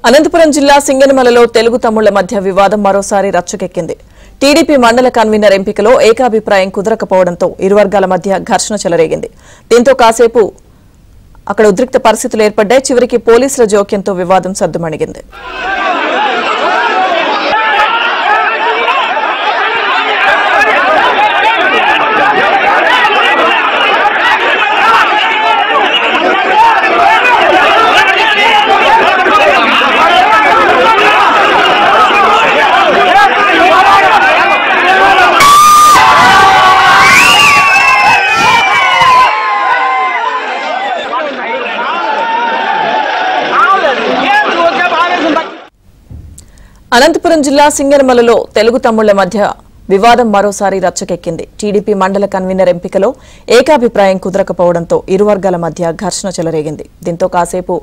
అనంతపురం జిల్లా సింగనమలలో తెలుగు తమ్ముళ్ల మధ్య వివాదం మరోసారి రచ్చకెక్కింది. టీడీపీ మండల కన్వీనర్ ఎంపికలో ఏకాభిప్రాయం కుదరకపోవడంతో ఇరు వర్గాల మధ్య ఘర్షణ చెలరేగింది. దీంతో కాసేపు అక్కడ ఉద్రిక్త పరిస్థితులు ఏర్పడ్డాయి. చివరికి పోలీసుల జోక్యంతో వివాదం సద్దుమణిగింది. అనంతపురం జిల్లా సింగనమలలో తెలుగు తమ్ముళ్ల మధ్య వివాదం మరోసారి రచ్చకెక్కింది. టీడీపీ మండల కన్వీనర్ ఎంపికలో ఏకాభిప్రాయం కుదరకపోవడంతో ఇరు వర్గాల మధ్య ఘర్షణ చెలరేగింది. దీంతో కాసేపు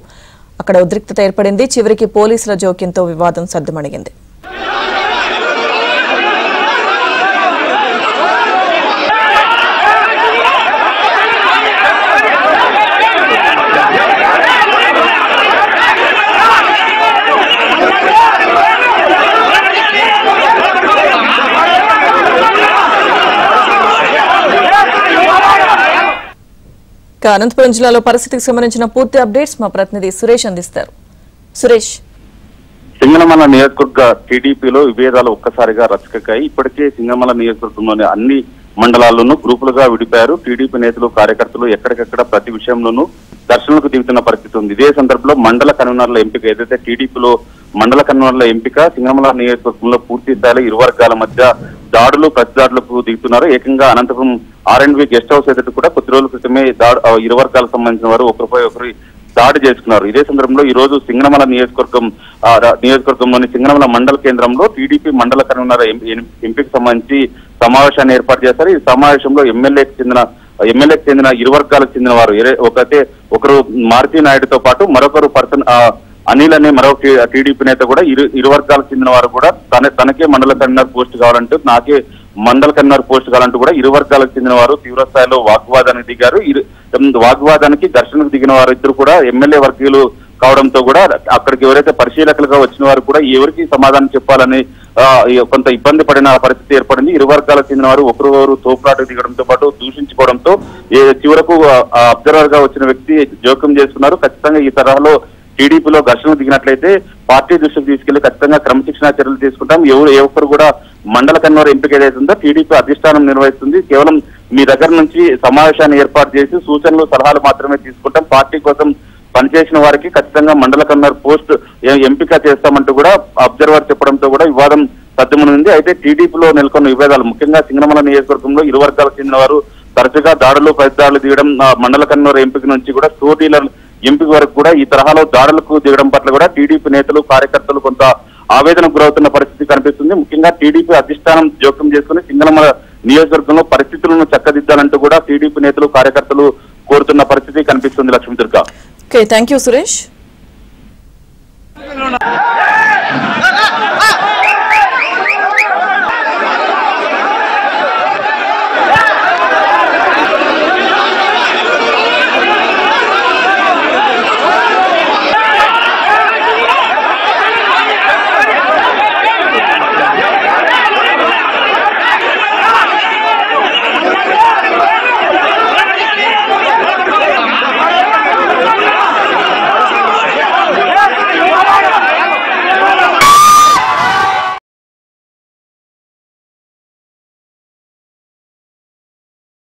అక్కడ ఉద్రిక్తత ఏర్పడింది. చివరికి పోలీసుల జోక్యంతో వివాదం సద్దుమణిగింది. అనంతపురం జిల్లాలో పరిస్థితికి సంబంధించిన పూర్తి అప్డేట్స్ మా ప్రతినిధి సురేష్ అందిస్తారు. సురేష్, సింగనమల నియోజకవర్గ టీడీపీలో విభేదాలు ఒక్కసారిగా రచ్చకెక్కాయి. ఇప్పటికే సింగనమల నియోజకవర్గంలోని అన్ని మండలాల్లోనూ గ్రూపులుగా విడిపారు. టీడీపీ నేతలు కార్యకర్తలు ఎక్కడికెక్కడ ప్రతి విషయంలోనూ ఘర్షణలకు దిగుతున్న పరిస్థితి ఉంది. ఇదే సందర్భంలో మండల కన్వీనర్ల ఎంపిక ఏదైతే టీడీపీలో మండల కన్వీనర్ల ఎంపిక సింగనమల నియోజకవర్గంలో పూర్తి స్థాయిలో ఇరు వర్గాల మధ్య దాడులు ప్రతిదాడులకు దిగుతున్నారు. ఏకంగా అనంతపురం R&B గెస్ట్ హౌస్ ఎదుట కూడా కొద్ది రోజుల క్రితమే ఇరు వర్గాలకు సంబంధించిన వారు ఒకరిపై ఒకరు దాడి చేసుకున్నారు. ఇదే సందర్భంలో ఈ రోజు సింగనమల నియోజకవర్గంలోని సింగనమల మండల కేంద్రంలో టీడీపీ మండల కన్వీనర్ ఎంపిక సంబంధించి సమావేశాన్ని ఏర్పాటు చేశారు. ఈ సమావేశంలో ఎమ్మెల్యేకి చెందిన ఇరు వర్గాలకు చెందిన వారు ఒకరు మారుతి నాయుడుతో పాటు మరొకరు అనిల్ అనే మరో టీడీపీ నేత కూడా ఇరు వర్గాలకు చెందిన వారు కూడా తనకే మండల కన్వీనర్ పోస్ట్ కావాలంటూ నాకే మండల కన్వీనర్ పోస్ట్ కావాలంటూ కూడా ఇరు వర్గాలకు చెందిన వారు తీవ్ర స్థాయిలో వాగ్వాదానికి దిగారు. వాగ్వాదానికి ఘర్షణకు దిగిన వారు ఇద్దరు కూడా ఎమ్మెల్యే వర్గీయులు కావడంతో కూడా అక్కడికి ఎవరైతే పరిశీలకులుగా వచ్చిన వారు కూడా ఎవరికి సమాధానం చెప్పాలని కొంత ఇబ్బంది పడిన పరిస్థితి ఏర్పడింది. ఇరు వర్గాలకు చెందిన వారు ఒకరు తోపులాటకు దిగడంతో పాటు దూషించుకోవడంతో చివరకు అబ్జర్వర్ గా వచ్చిన వ్యక్తి జోక్యం చేసుకున్నారు. ఖచ్చితంగా ఈ తరహాలో టీడీపీలో ఘర్షణకు దిగినట్లయితే పార్టీ దృష్టికి తీసుకెళ్లి ఖచ్చితంగా క్రమశిక్షణ చర్యలు తీసుకుంటాం. ఏ ఒక్కరు కూడా మండల కన్వీనర్ ఎంపిక ఏదైతుందో టీడీపీ అధిష్టానం నిర్వహిస్తుంది. కేవలం మీ దగ్గర నుంచి సమావేశాన్ని ఏర్పాటు చేసి సూచనలు సలహాలు మాత్రమే తీసుకుంటాం. పార్టీ కోసం పనిచేసిన వారికి ఖచ్చితంగా మండల కన్వీనర్ పోస్ట్ ఎంపిక చేస్తామంటూ కూడా అబ్జర్వర్ చెప్పడంతో కూడా వివాదం సద్దుమణింది. అయితే టీడీపీలో నెలకొన్న విభేదాలు ముఖ్యంగా సింగనమల నియోజకవర్గంలో ఇరు వర్గాలకు చెందిన వారు తరచుగా దాడులు ప్రతిదాడులు దిగడం, మండల కన్వీనర్ ఎంపిక నుంచి కూడా స్టోర్ డీలర్ ఎంపిక వరకు కూడా ఈ తరహాలో దాడులకు దిగడం పట్ల కూడా టీడీపీ నేతలు కార్యకర్తలు కొంత ఆవేదనకు గురవుతున్న పరిస్థితి కనిపిస్తుంది. ముఖ్యంగా టీడీపీ అధిష్టానం జోక్యం చేసుకుని సింగనమల నియోజకవర్గంలో పరిస్థితులను చక్కదిద్దాలంటూ కూడా టీడీపీ నేతలు కార్యకర్తలు కోరుతున్న పరిస్థితి కనిపిస్తుంది. Lakshmi Durga. Okay, thank you Suresh.